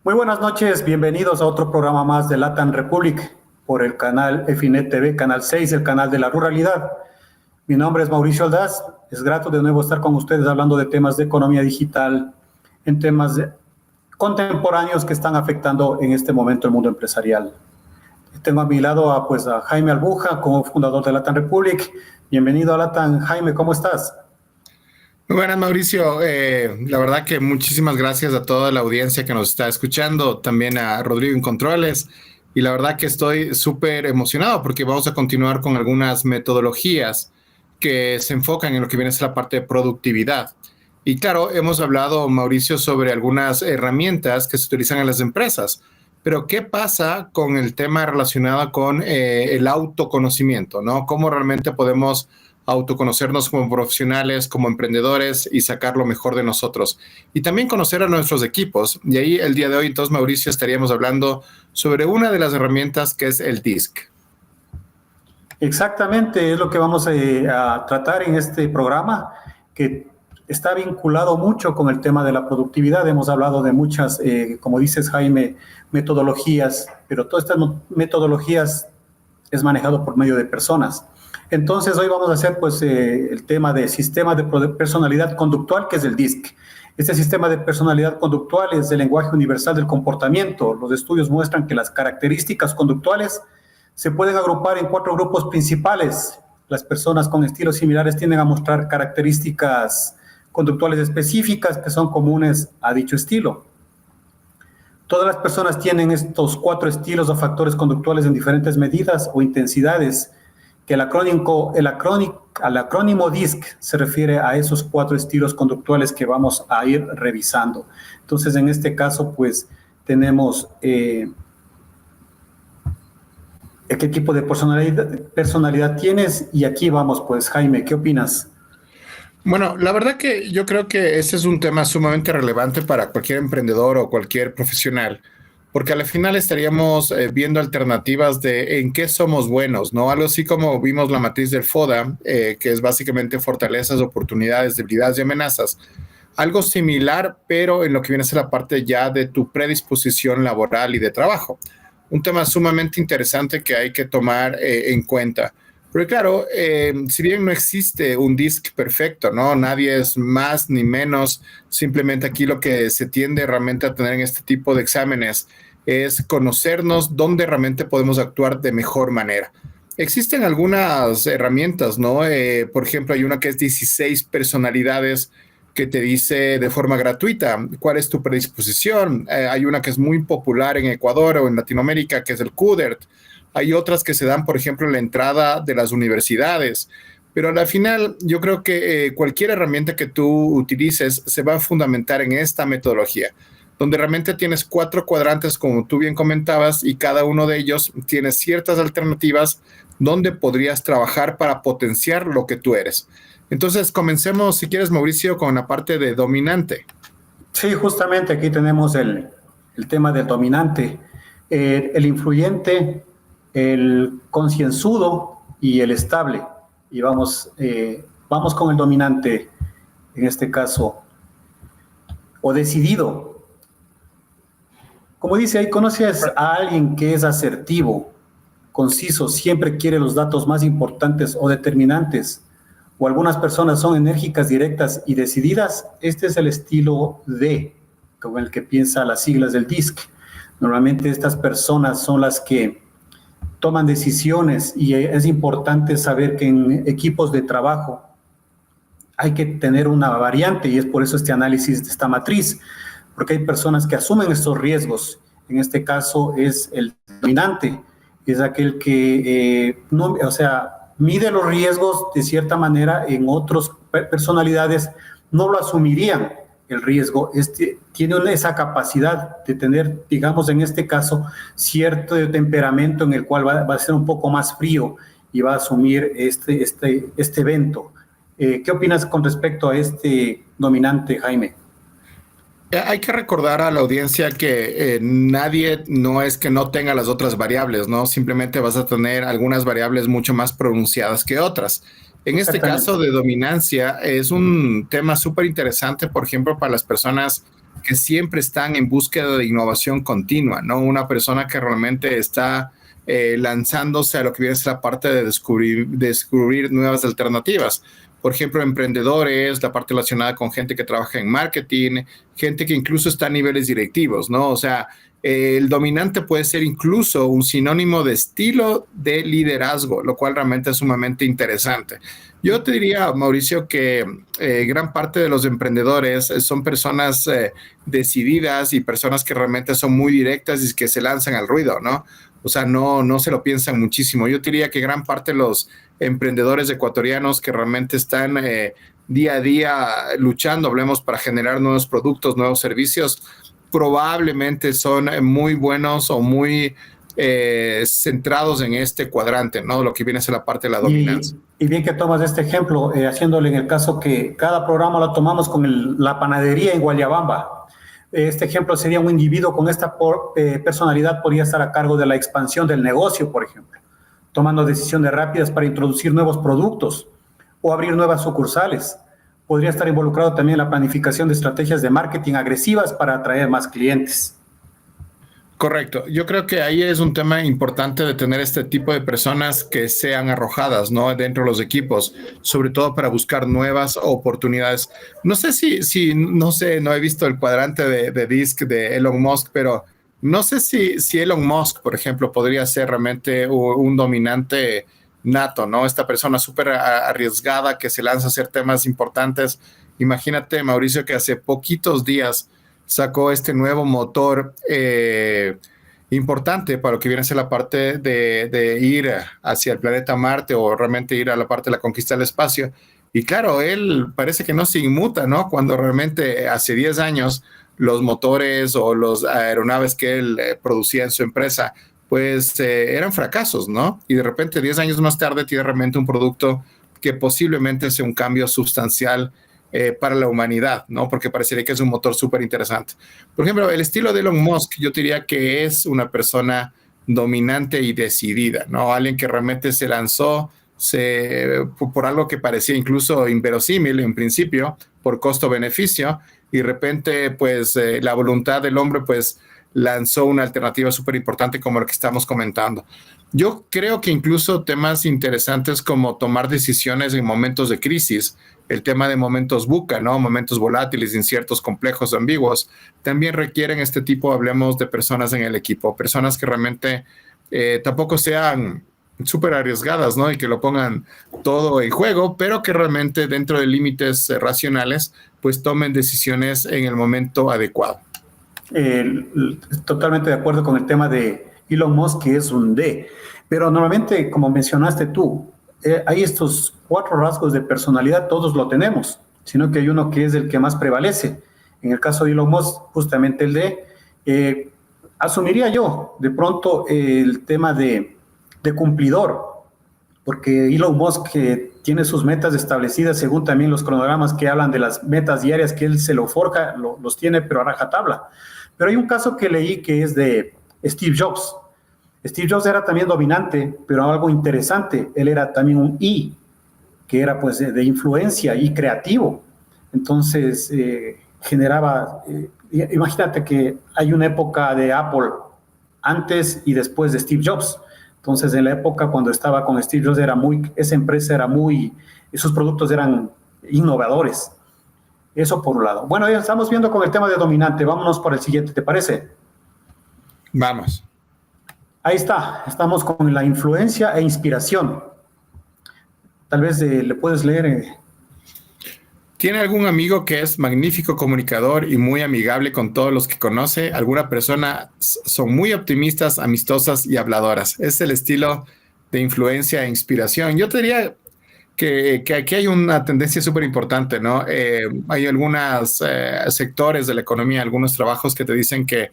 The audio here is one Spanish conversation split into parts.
Muy buenas noches, bienvenidos a otro programa más de Latam Republic por el canal EFINET TV, canal 6, el canal de la ruralidad. Mi nombre es Mauricio Aldaz, es grato de nuevo estar con ustedes hablando de temas de economía digital, en temas contemporáneos que están afectando en este momento el mundo empresarial. Tengo a mi lado a Jaime Albuja, como fundador de Latam Republic. Bienvenido a Latam. Jaime, ¿cómo estás? Muy buenas, Mauricio. La verdad que muchísimas gracias a toda la audiencia que nos está escuchando, también a Rodrigo en Controles. Y la verdad que estoy súper emocionado porque vamos a continuar con algunas metodologías que se enfocan en lo que viene a ser la parte de productividad. Y claro, hemos hablado, Mauricio, sobre algunas herramientas que se utilizan en las empresas. Pero ¿qué pasa con el tema relacionado con el autoconocimiento, ¿no? ¿Cómo realmente podemos autoconocernos como profesionales, como emprendedores y sacar lo mejor de nosotros? Y también conocer a nuestros equipos. Y ahí el día de hoy, entonces, Mauricio, estaríamos hablando sobre una de las herramientas que es el DISC. Exactamente, es lo que vamos a tratar en este programa, que está vinculado mucho con el tema de la productividad. Hemos hablado de muchas, como dices Jaime, metodologías, pero todas estas metodologías es manejado por medio de personas. Entonces hoy vamos a hacer el tema de sistema de personalidad conductual, que es el DISC. Este sistema de personalidad conductual es el lenguaje universal del comportamiento. Los estudios muestran que las características conductuales se pueden agrupar en 4 grupos principales. Las personas con estilos similares tienden a mostrar características conductuales específicas que son comunes a dicho estilo. Todas las personas tienen estos 4 estilos o factores conductuales en diferentes medidas o intensidades, que el acrónimo DISC se refiere a esos 4 estilos conductuales que vamos a ir revisando. Entonces, en este caso, pues, tenemos qué tipo de personalidad tienes, y aquí vamos, pues, Jaime, ¿qué opinas? Bueno, la verdad que yo creo que ese es un tema sumamente relevante para cualquier emprendedor o cualquier profesional, porque al final estaríamos viendo alternativas de en qué somos buenos, ¿no? Algo así como vimos la matriz del FODA, que es básicamente fortalezas, oportunidades, debilidades y amenazas. Algo similar, pero en lo que viene a ser la parte ya de tu predisposición laboral y de trabajo. Un tema sumamente interesante que hay que tomar en cuenta. Pero claro, si bien no existe un DISC perfecto, ¿no? Nadie es más ni menos. Simplemente aquí lo que se tiende realmente a tener en este tipo de exámenes es conocernos dónde realmente podemos actuar de mejor manera. Existen algunas herramientas, ¿no? Por ejemplo, hay una que es 16 personalidades que te dice de forma gratuita cuál es tu predisposición. Hay una que es muy popular en Ecuador o en Latinoamérica, que es el CUDERT. Hay otras que se dan, por ejemplo, en la entrada de las universidades. Pero al final, yo creo que cualquier herramienta que tú utilices se va a fundamentar en esta metodología, donde realmente tienes 4 cuadrantes, como tú bien comentabas, y cada uno de ellos tiene ciertas alternativas donde podrías trabajar para potenciar lo que tú eres. Entonces, comencemos, si quieres, Mauricio, con la parte de dominante. Sí, justamente aquí tenemos el tema del dominante, el influyente, el concienzudo y el estable. Y vamos con el dominante, en este caso, o decidido. Como dice ahí, conoces a alguien que es asertivo, conciso, siempre quiere los datos más importantes o determinantes, o algunas personas son enérgicas, directas y decididas. Este es el estilo D, con el que piensa las siglas del DISC. Normalmente estas personas son las que toman decisiones, y es importante saber que en equipos de trabajo hay que tener una variante, y es por eso este análisis de esta matriz, porque hay personas que asumen estos riesgos. En este caso es el dominante, es aquel que no, o sea, mide los riesgos de cierta manera. En otras personalidades no lo asumirían el riesgo. Tiene esa capacidad de tener, digamos, en este caso, cierto temperamento en el cual va a ser un poco más frío y va a asumir este evento. ¿Qué opinas con respecto a este dominante, Jaime? Hay que recordar a la audiencia que nadie no es que no tenga las otras variables, ¿no? Simplemente vas a tener algunas variables mucho más pronunciadas que otras. En este caso de dominancia es un tema súper interesante, por ejemplo, para las personas que siempre están en búsqueda de innovación continua, ¿no? Una persona que realmente está lanzándose a lo que viene a ser la parte de descubrir nuevas alternativas. Por ejemplo, emprendedores, la parte relacionada con gente que trabaja en marketing, gente que incluso está a niveles directivos, ¿no? O sea, el dominante puede ser incluso un sinónimo de estilo de liderazgo, lo cual realmente es sumamente interesante. Yo te diría, Mauricio, que gran parte de los emprendedores son personas decididas y personas que realmente son muy directas y que se lanzan al ruido, ¿no? O sea, no se lo piensan muchísimo. Yo diría que gran parte de los emprendedores ecuatorianos que realmente están día a día luchando, hablemos, para generar nuevos productos, nuevos servicios, probablemente son muy buenos o muy centrados en este cuadrante, ¿no? Lo que viene a ser la parte de la dominancia. Y bien que tomas este ejemplo, haciéndole en el caso que cada programa lo tomamos con la panadería en Guayabamba. Este ejemplo sería un individuo con esta personalidad podría estar a cargo de la expansión del negocio, por ejemplo, tomando decisiones rápidas para introducir nuevos productos o abrir nuevas sucursales. Podría estar involucrado también en la planificación de estrategias de marketing agresivas para atraer más clientes. Correcto. Yo creo que ahí es un tema importante de tener este tipo de personas que sean arrojadas, ¿no? Dentro de los equipos, sobre todo para buscar nuevas oportunidades. No sé no sé, no he visto el cuadrante de DISC de Elon Musk, pero no sé si Elon Musk, por ejemplo, podría ser realmente un dominante nato, ¿no? Esta persona súper arriesgada que se lanza a hacer temas importantes. Imagínate, Mauricio, que hace poquitos días sacó este nuevo motor importante para lo que viene a ser la parte de ir hacia el planeta Marte o realmente ir a la parte de la conquista del espacio. Y claro, él parece que no se inmuta, ¿no? Cuando realmente hace 10 años los motores o las aeronaves que él producía en su empresa, pues eran fracasos, ¿no? Y de repente 10 años más tarde tiene realmente un producto que posiblemente sea un cambio sustancial para la humanidad, ¿no? Porque parecería que es un motor súper interesante. Por ejemplo, el estilo de Elon Musk, yo diría que es una persona dominante y decidida, ¿no? Alguien que realmente se lanzó por algo que parecía incluso inverosímil en principio, por costo-beneficio, y de repente, pues, la voluntad del hombre, pues, lanzó una alternativa súper importante como lo que estamos comentando. Yo creo que incluso temas interesantes como tomar decisiones en momentos de crisis, el tema de momentos VUCA, ¿no? Momentos volátiles, inciertos, complejos, ambiguos, también requieren este tipo, hablemos de personas en el equipo, personas que realmente tampoco sean súper arriesgadas, ¿no? Y que lo pongan todo en juego, pero que realmente dentro de límites racionales, pues tomen decisiones en el momento adecuado. Totalmente de acuerdo con el tema de Elon Musk, que es un D. Pero normalmente, como mencionaste tú, hay estos 4 rasgos de personalidad, todos lo tenemos, sino que hay uno que es el que más prevalece. En el caso de Elon Musk, justamente el D. Asumiría yo, de pronto, el tema de cumplidor, porque Elon Musk tiene sus metas establecidas según también los cronogramas que hablan de las metas diarias que él se lo forja, los tiene, pero a rajatabla. Pero hay un caso que leí que es de Steve Jobs. Steve Jobs era también dominante, pero algo interesante, él era también un I, que era pues de influencia y creativo. Entonces generaba, imagínate que hay una época de Apple antes y después de Steve Jobs. Entonces en la época cuando estaba con Steve Jobs esa empresa era muy, sus productos eran innovadores. Eso por un lado. Bueno, ya estamos viendo con el tema de dominante. Vámonos por el siguiente, ¿te parece? Vamos. Ahí está. Estamos con la influencia e inspiración. Tal vez le puedes leer. ¿Tiene algún amigo que es magnífico comunicador y muy amigable con todos los que conoce? Alguna persona son muy optimistas, amistosas y habladoras. Es el estilo de influencia e inspiración. Yo te diría que aquí hay una tendencia súper importante, ¿no? Hay algunos sectores de la economía, algunos trabajos que te dicen que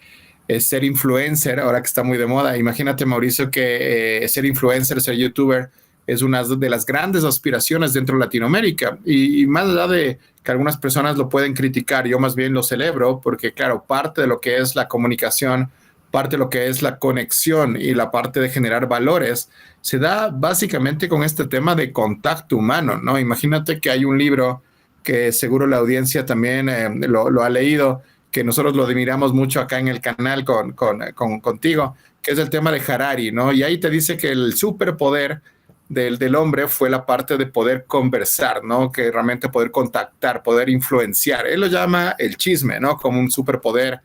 ser influencer, ahora que está muy de moda, imagínate, Mauricio, que ser influencer, ser youtuber, es una de las grandes aspiraciones dentro de Latinoamérica. Y más allá de que algunas personas lo pueden criticar, yo más bien lo celebro, porque claro, parte de lo que es la comunicación, parte de lo que es la conexión y la parte de generar valores, se da básicamente con este tema de contacto humano, ¿no? Imagínate que hay un libro que seguro la audiencia también lo ha leído, que nosotros lo admiramos mucho acá en el canal contigo, que es el tema de Harari, ¿no? Y ahí te dice que el superpoder del hombre fue la parte de poder conversar, ¿no? Que realmente poder contactar, poder influenciar. Él lo llama el chisme, ¿no? Como un superpoder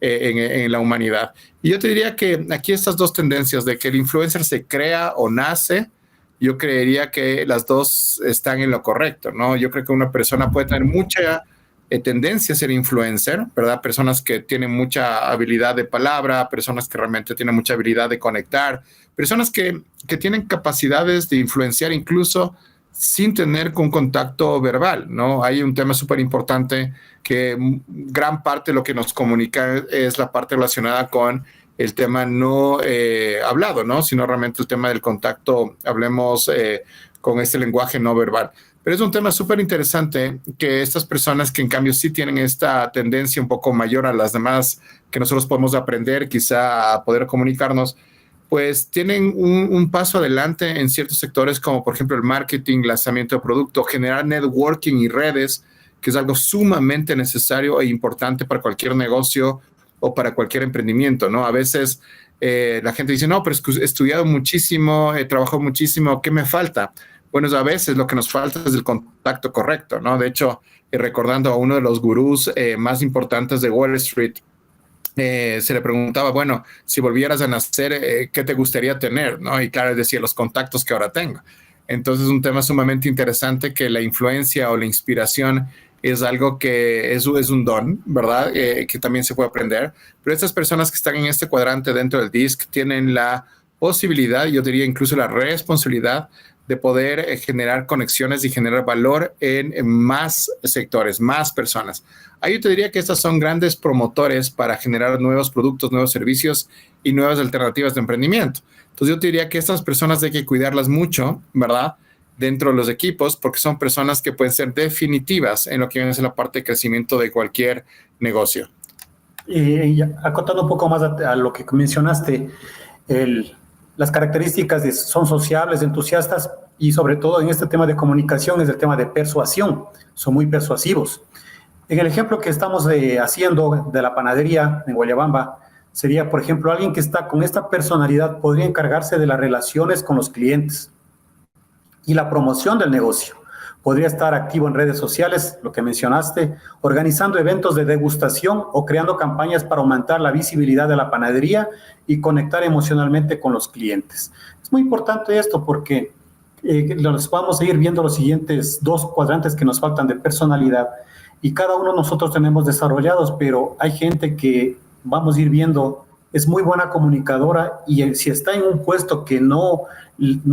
en la humanidad. Y yo te diría que aquí estas dos tendencias de que el influencer se crea o nace, yo creería que las dos están en lo correcto, ¿no? Yo creo que una persona puede tener mucha tendencia a ser influencer, ¿verdad? Personas que tienen mucha habilidad de palabra, personas que realmente tienen mucha habilidad de conectar, personas que tienen capacidades de influenciar incluso sin tener un contacto verbal, ¿no? Hay un tema súper importante que gran parte de lo que nos comunica es la parte relacionada con el tema no hablado, ¿no? Sino realmente el tema del contacto, hablemos con este lenguaje no verbal. Pero es un tema súper interesante que estas personas que en cambio sí tienen esta tendencia un poco mayor a las demás que nosotros podemos aprender quizá a poder comunicarnos, pues tienen un paso adelante en ciertos sectores como por ejemplo el marketing, lanzamiento de producto, generar networking y redes, que es algo sumamente necesario e importante para cualquier negocio o para cualquier emprendimiento, ¿no? A veces la gente dice, no, pero es que he estudiado muchísimo, he trabajado muchísimo, ¿qué me falta? Bueno, a veces lo que nos falta es el contacto correcto, ¿no? De hecho, recordando a uno de los gurús más importantes de Wall Street, se le preguntaba, bueno, si volvieras a nacer, ¿qué te gustaría tener? ¿No? Y claro, él decía, los contactos que ahora tengo. Entonces, es un tema sumamente interesante que la influencia o la inspiración es algo que es un don, ¿verdad? Que también se puede aprender. Pero estas personas que están en este cuadrante dentro del DISC tienen la posibilidad, yo diría incluso la responsabilidad de poder generar conexiones y generar valor en más sectores, más personas. Ahí yo te diría que estas son grandes promotores para generar nuevos productos, nuevos servicios y nuevas alternativas de emprendimiento. Entonces yo te diría que estas personas hay que cuidarlas mucho, ¿verdad? Dentro de los equipos, porque son personas que pueden ser definitivas en lo que viene a ser la parte de crecimiento de cualquier negocio. Y acotando un poco más a lo que mencionaste, las características son sociables, entusiastas y sobre todo en este tema de comunicación es el tema de persuasión, son muy persuasivos. En el ejemplo que estamos haciendo de la panadería en Guayabamba, sería, por ejemplo, alguien que está con esta personalidad podría encargarse de las relaciones con los clientes y la promoción del negocio. Podría estar activo en redes sociales, lo que mencionaste, organizando eventos de degustación o creando campañas para aumentar la visibilidad de la panadería y conectar emocionalmente con los clientes. Es muy importante esto porque los vamos a ir viendo los siguientes dos cuadrantes que nos faltan de personalidad y cada uno nosotros tenemos desarrollados, pero hay gente que vamos a ir viendo es muy buena comunicadora y si está en un puesto que no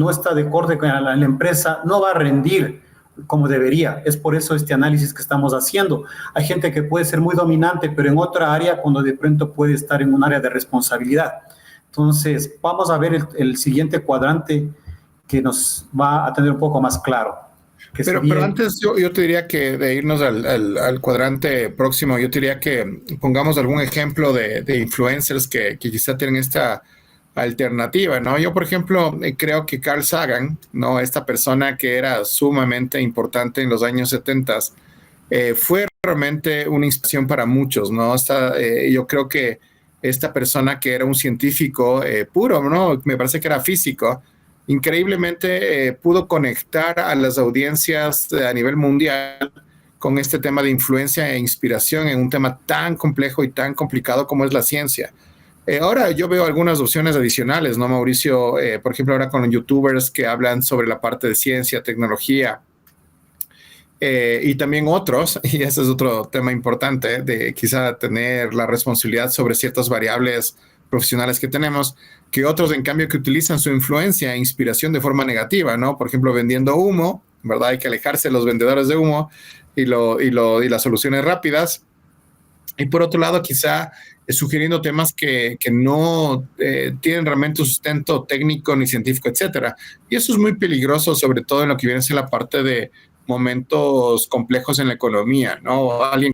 está de acorde con la empresa, no va a rendir como debería. Es por eso este análisis que estamos haciendo. Hay gente que puede ser muy dominante, pero en otra área, cuando de pronto puede estar en un área de responsabilidad. Entonces, vamos a ver el siguiente cuadrante que nos va a tener un poco más claro. Pero antes yo te diría que de irnos al cuadrante próximo, yo te diría que pongamos algún ejemplo de influencers que quizá tienen esta alternativa, ¿no? Yo, por ejemplo, creo que Carl Sagan, ¿no? Esta persona que era sumamente importante en los años 70, fue realmente una inspiración para muchos, ¿no? Yo creo que esta persona que era un científico puro, ¿no? Me parece que era físico, increíblemente pudo conectar a las audiencias a nivel mundial con este tema de influencia e inspiración en un tema tan complejo y tan complicado como es la ciencia. Ahora yo veo algunas opciones adicionales, ¿no, Mauricio? Por ejemplo, ahora con youtubers que hablan sobre la parte de ciencia, tecnología, y también otros, y ese es otro tema importante, de quizá tener la responsabilidad sobre ciertas variables profesionales que tenemos, que otros, en cambio, que utilizan su influencia e inspiración de forma negativa, ¿no? Por ejemplo, vendiendo humo, ¿verdad? Hay que alejarse de los vendedores de humo y las soluciones rápidas. Y por otro lado, quizá sugiriendo temas que no tienen realmente un sustento técnico ni científico, etcétera. Y eso es muy peligroso, sobre todo en lo que viene a ser la parte de momentos complejos en la economía, ¿no? Alguien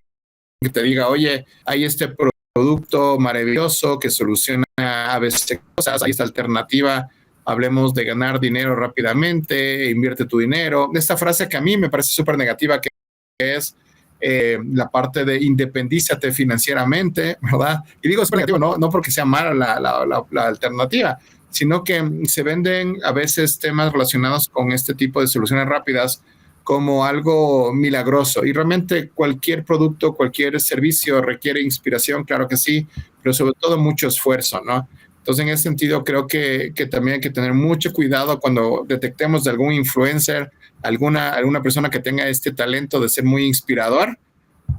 que te diga, oye, hay este producto maravilloso que soluciona a veces cosas, hay esta alternativa, hablemos de ganar dinero rápidamente, invierte tu dinero. Esta frase que a mí me parece súper negativa, que es la parte de independízate financieramente, ¿verdad? Y digo, es negativo, no porque sea mala la alternativa, sino que se venden a veces temas relacionados con este tipo de soluciones rápidas como algo milagroso. Y realmente cualquier producto, cualquier servicio requiere inspiración, claro que sí, pero sobre todo mucho esfuerzo, ¿no? Entonces, en ese sentido, creo que también hay que tener mucho cuidado cuando detectemos de algún influencer, alguna persona que tenga este talento de ser muy inspirador,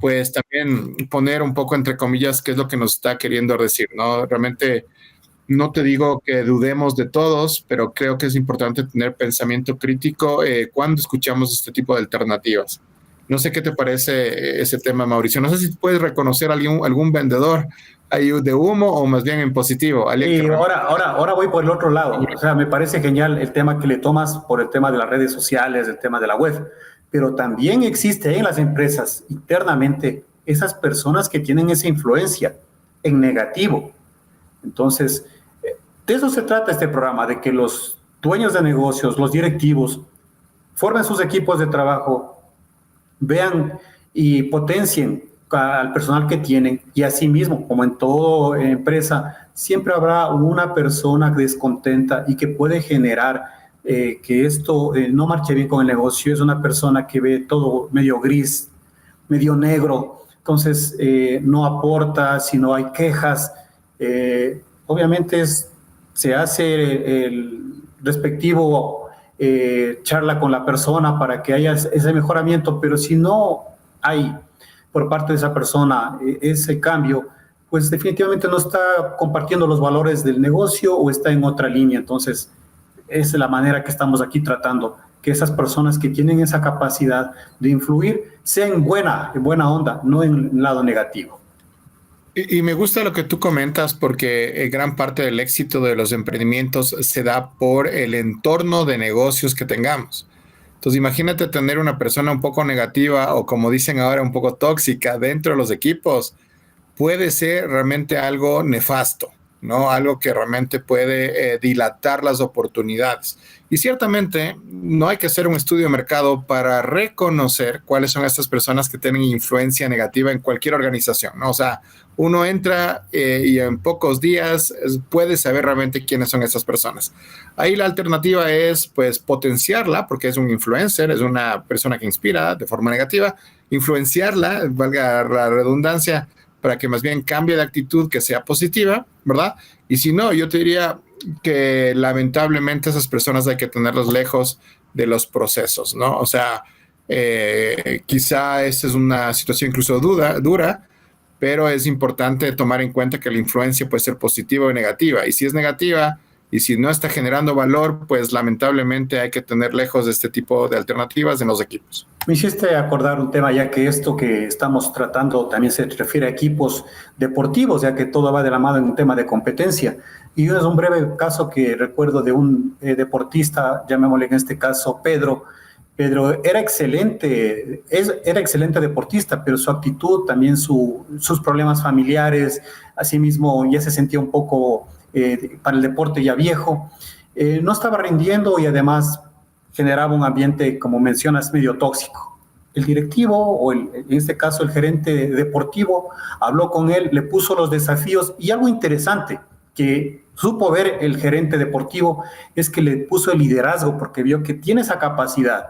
pues también poner un poco entre comillas qué es lo que nos está queriendo decir, ¿no? Realmente no te digo que dudemos de todos, pero creo que es importante tener pensamiento crítico cuando escuchamos este tipo de alternativas. No sé qué te parece ese tema, Mauricio. No sé si puedes reconocer algún vendedor ahí de humo o más bien en positivo. Y ahora voy por el otro lado. O sea, me parece genial el tema que le tomas por el tema de las redes sociales, el tema de la web. Pero también existe en las empresas internamente esas personas que tienen esa influencia en negativo. Entonces, de eso se trata este programa, de que los dueños de negocios, los directivos, formen sus equipos de trabajo, vean y potencien al personal que tienen y asimismo, como en toda empresa, siempre habrá una persona descontenta y que puede generar que esto no marche bien con el negocio. Es una persona que ve todo medio gris, medio negro, entonces no aporta, si no hay quejas. Obviamente se hace el respectivo charla con la persona para que haya ese mejoramiento, pero si no hay por parte de esa persona ese cambio, pues definitivamente no está compartiendo los valores del negocio o está en otra línea. Entonces, es la manera que estamos aquí tratando, que esas personas que tienen esa capacidad de influir sean en buena onda, no en el lado negativo. Y me gusta lo que tú comentas porque gran parte del éxito de los emprendimientos se da por el entorno de negocios que tengamos. Entonces, imagínate tener una persona un poco negativa o, como dicen ahora, un poco tóxica dentro de los equipos. Puede ser realmente algo nefasto, ¿no? Algo que realmente puede dilatar las oportunidades. Y ciertamente no hay que hacer un estudio de mercado para reconocer cuáles son estas personas que tienen influencia negativa en cualquier organización, ¿no? O sea, uno entra y en pocos días puede saber realmente quiénes son estas personas. Ahí la alternativa es, pues, potenciarla, porque es un influencer, es una persona que inspira de forma negativa, influenciarla, valga la redundancia, para que más bien cambie de actitud, que sea positiva, ¿verdad? Y si no, yo te diría que lamentablemente esas personas hay que tenerlas lejos de los procesos, ¿no? O sea, quizá esta es una situación incluso dura, pero es importante tomar en cuenta que la influencia puede ser positiva o negativa. Y si es negativa y si no está generando valor, pues lamentablemente hay que tener lejos de este tipo de alternativas en los equipos. Me hiciste acordar un tema, ya que esto que estamos tratando también se refiere a equipos deportivos, ya que todo va de la mano en un tema de competencia. Y es un breve caso que recuerdo de un deportista, llamémosle en este caso Pedro. Pedro era excelente deportista, pero su actitud, también sus problemas familiares, asimismo ya se sentía un poco para el deporte ya viejo, no estaba rindiendo y además generaba un ambiente, como mencionas, medio tóxico. El directivo, o en este caso el gerente deportivo, habló con él, le puso los desafíos y algo interesante que supo ver el gerente deportivo es que le puso el liderazgo porque vio que tiene esa capacidad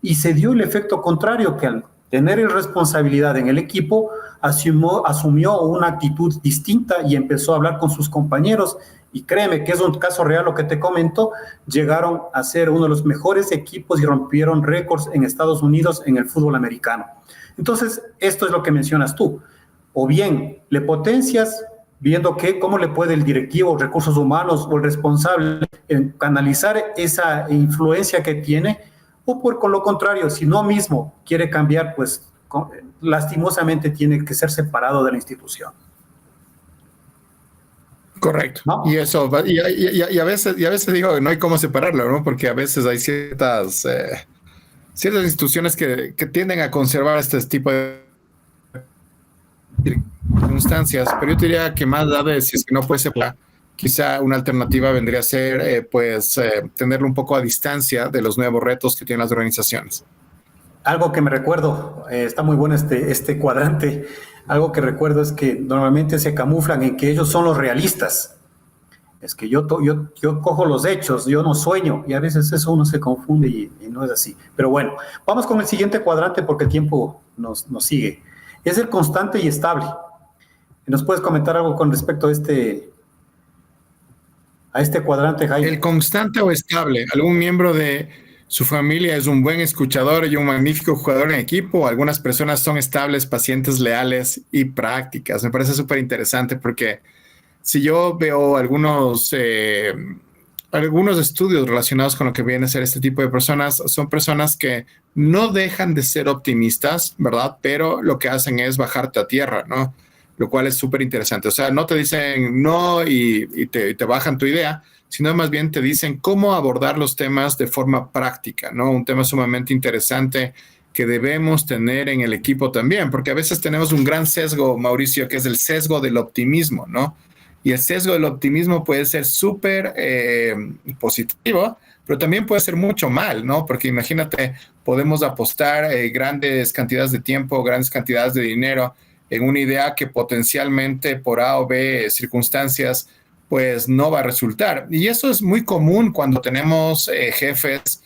y se dio el efecto contrario, que al tener responsabilidad en el equipo asumió una actitud distinta y empezó a hablar con sus compañeros. Y créeme que es un caso real lo que te comento, llegaron a ser uno de los mejores equipos y rompieron récords en Estados Unidos en el fútbol americano. Entonces, esto es lo que mencionas tú. O bien le potencias viendo cómo le puede el directivo, recursos humanos o el responsable canalizar esa influencia que tiene, o con lo contrario, si no mismo quiere cambiar, pues lastimosamente tiene que ser separado de la institución. Correcto. ¿No? Y eso, y a veces digo que no hay cómo separarlo, ¿no? Porque a veces hay ciertas instituciones que tienden a conservar este tipo de circunstancias, pero yo diría que más allá de si es que no puede separar, quizá una alternativa vendría a ser tenerlo un poco a distancia de los nuevos retos que tienen las organizaciones. Algo que me recuerdo, está muy bueno este cuadrante, algo que recuerdo es que normalmente se camuflan en que ellos son los realistas. Es que yo cojo los hechos, yo no sueño, y a veces eso uno se confunde y no es así. Pero bueno, vamos con el siguiente cuadrante porque el tiempo nos sigue. Es el constante y estable. ¿Nos puedes comentar algo con respecto a este cuadrante, Jaime? El constante o estable. Algún miembro de su familia es un buen escuchador y un magnífico jugador en equipo. Algunas personas son estables, pacientes, leales y prácticas. Me parece súper interesante porque si yo veo algunos estudios relacionados con lo que viene a ser este tipo de personas, son personas que no dejan de ser optimistas, ¿verdad? Pero lo que hacen es bajarte a tierra, ¿no? Lo cual es súper interesante. O sea, no te dicen no y te bajan tu idea, sino más bien te dicen cómo abordar los temas de forma práctica, ¿no? Un tema sumamente interesante que debemos tener en el equipo también, porque a veces tenemos un gran sesgo, Mauricio, que es el sesgo del optimismo, ¿no? Y el sesgo del optimismo puede ser súper positivo, pero también puede ser mucho mal, ¿no? Porque imagínate, podemos apostar grandes cantidades de tiempo, grandes cantidades de dinero en una idea que potencialmente por A o B circunstancias, pues no va a resultar. Y eso es muy común cuando tenemos jefes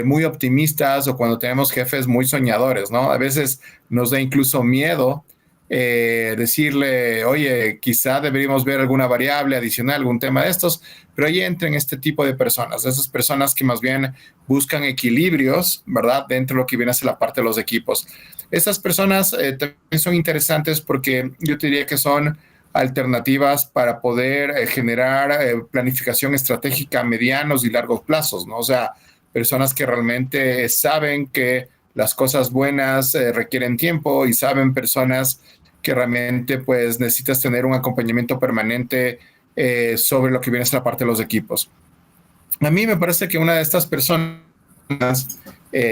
muy optimistas o cuando tenemos jefes muy soñadores, ¿no? A veces nos da incluso miedo decirle, oye, quizá deberíamos ver alguna variable adicional, algún tema de estos, pero ahí entran este tipo de personas, esas personas que más bien buscan equilibrios, ¿verdad? Dentro de lo que viene a ser la parte de los equipos. Estas personas también son interesantes porque yo te diría que son alternativas para poder generar planificación estratégica a medianos y largos plazos, ¿no? O sea, personas que realmente saben que las cosas buenas requieren tiempo y saben personas que realmente pues necesitas tener un acompañamiento permanente sobre lo que viene a ser la parte de los equipos. A mí me parece que una de estas personas,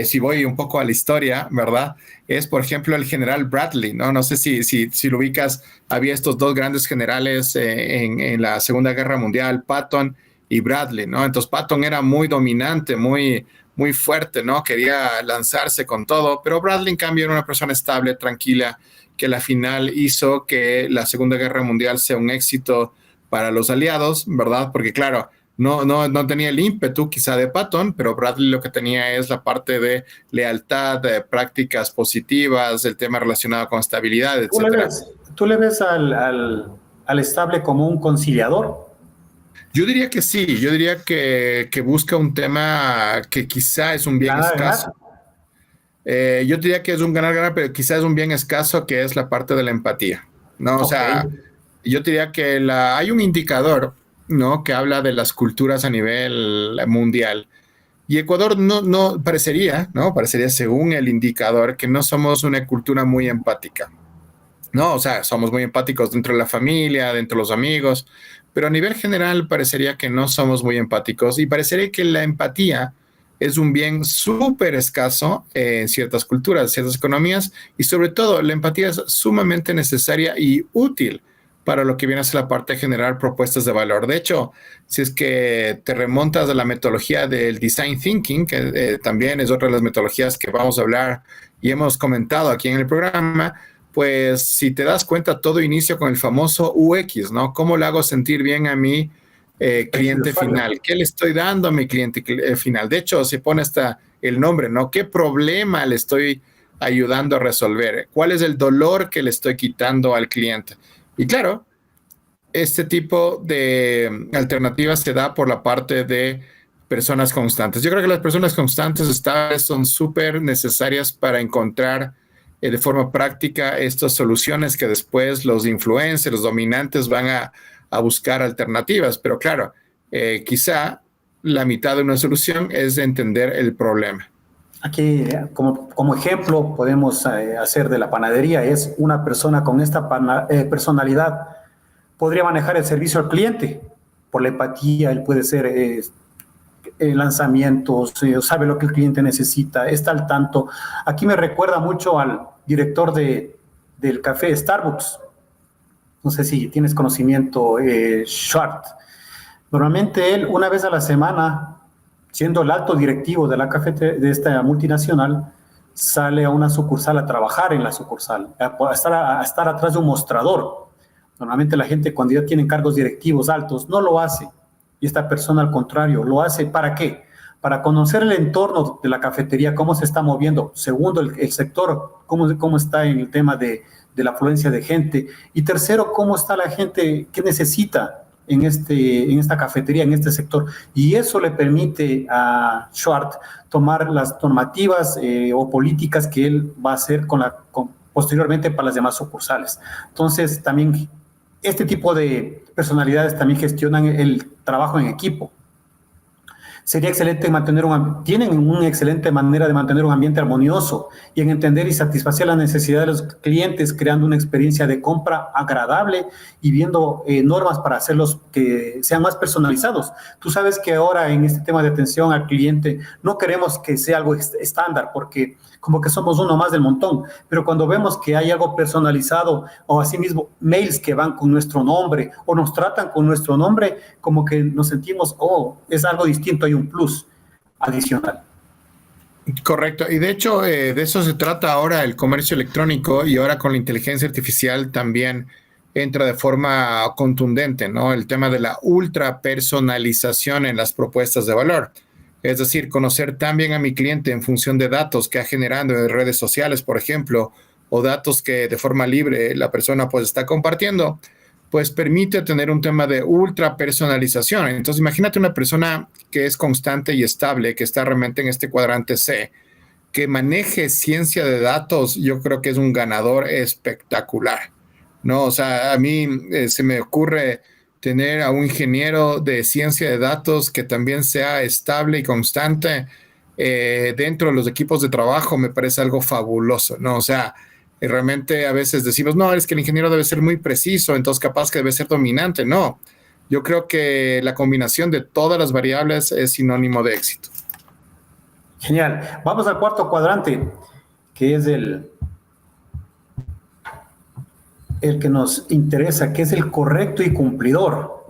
si voy un poco a la historia, ¿verdad? Es, por ejemplo, el general Bradley, ¿no? No sé si lo ubicas, había estos dos grandes generales en la Segunda Guerra Mundial, Patton y Bradley, ¿no? Entonces Patton era muy dominante, muy fuerte, ¿no? Quería lanzarse con todo, pero Bradley, en cambio, era una persona estable, tranquila, que a la final hizo que la Segunda Guerra Mundial sea un éxito para los aliados, ¿verdad? Porque, claro, no tenía el ímpetu quizá de Patton, pero Bradley lo que tenía es la parte de lealtad, de prácticas positivas, el tema relacionado con estabilidad, etcétera. ¿Tú le ves al estable como un conciliador? Yo diría que sí, yo diría que busca un tema que quizá es un bien escaso. Yo diría que es un ganar-ganar, pero quizá es un bien escaso que es la parte de la empatía, ¿no? O sea, yo diría que hay un indicador, ¿no? Que habla de las culturas a nivel mundial. Y Ecuador no parecería, ¿no? Parecería según el indicador que no somos una cultura muy empática. No, o sea, somos muy empáticos dentro de la familia, dentro de los amigos, pero a nivel general parecería que no somos muy empáticos y parecería que la empatía es un bien súper escaso en ciertas culturas, ciertas economías y sobre todo la empatía es sumamente necesaria y útil para lo que viene a ser la parte de generar propuestas de valor. De hecho, si es que te remontas a la metodología del design thinking, que también es otra de las metodologías que vamos a hablar y hemos comentado aquí en el programa, pues si te das cuenta, todo inicia con el famoso UX, ¿no? ¿Cómo le hago sentir bien a mi cliente final? ¿Qué le estoy dando a mi cliente final? De hecho, se pone hasta el nombre, ¿no? ¿Qué problema le estoy ayudando a resolver? ¿Cuál es el dolor que le estoy quitando al cliente? Y claro, este tipo de alternativas se da por la parte de personas constantes. Yo creo que las personas constantes estables son súper necesarias para encontrar de forma práctica estas soluciones que después los influencers, los dominantes van a buscar alternativas. Pero claro, quizá la mitad de una solución es entender el problema. Aquí, como ejemplo, podemos hacer de la panadería, es una persona con esta personalidad, podría manejar el servicio al cliente por la empatía, él puede ser lanzamientos, sabe lo que el cliente necesita, está al tanto. Aquí me recuerda mucho al director del café Starbucks, no sé si tienes conocimiento, Schwartz. Normalmente él, una vez a la semana, siendo el alto directivo de la café de esta multinacional, sale a una sucursal a trabajar en la sucursal, a estar atrás de un mostrador. Normalmente la gente cuando ya tienen cargos directivos altos no lo hace. Y esta persona al contrario, lo hace ¿para qué? Para conocer el entorno de la cafetería, cómo se está moviendo. Segundo, el sector, cómo está en el tema de la afluencia de gente. Y tercero, cómo está la gente, qué necesita en esta cafetería, en este sector. Y eso le permite a Schwartz tomar las normativas o políticas que él va a hacer posteriormente para las demás sucursales. Entonces, también este tipo de personalidades también gestionan el trabajo en equipo. Sería excelente tienen una excelente manera de mantener un ambiente armonioso y en entender y satisfacer las necesidades de los clientes, creando una experiencia de compra agradable y viendo normas para hacerlos que sean más personalizados. Tú sabes que ahora en este tema de atención al cliente no queremos que sea algo estándar porque como que somos uno más del montón, pero cuando vemos que hay algo personalizado o asimismo mails que van con nuestro nombre o nos tratan con nuestro nombre, como que nos sentimos, es algo distinto, hay un plus adicional. Correcto, y de hecho de eso se trata ahora el comercio electrónico y ahora con la inteligencia artificial también entra de forma contundente, ¿no? El tema de la ultra personalización en las propuestas de valor. Es decir, conocer también a mi cliente en función de datos que ha generado en redes sociales, por ejemplo, o datos que de forma libre la persona pues está compartiendo, pues permite tener un tema de ultra personalización. Entonces, imagínate una persona que es constante y estable, que está realmente en este cuadrante C, que maneje ciencia de datos, yo creo que es un ganador espectacular, ¿no? O sea, a mí se me ocurre tener a un ingeniero de ciencia de datos que también sea estable y constante dentro de los equipos de trabajo, me parece algo fabuloso, ¿no? O sea, realmente a veces decimos, no, es que el ingeniero debe ser muy preciso, entonces capaz que debe ser dominante. No, yo creo que la combinación de todas las variables es sinónimo de éxito. Genial. Vamos al cuarto cuadrante, que es el que nos interesa, que es el correcto y cumplidor.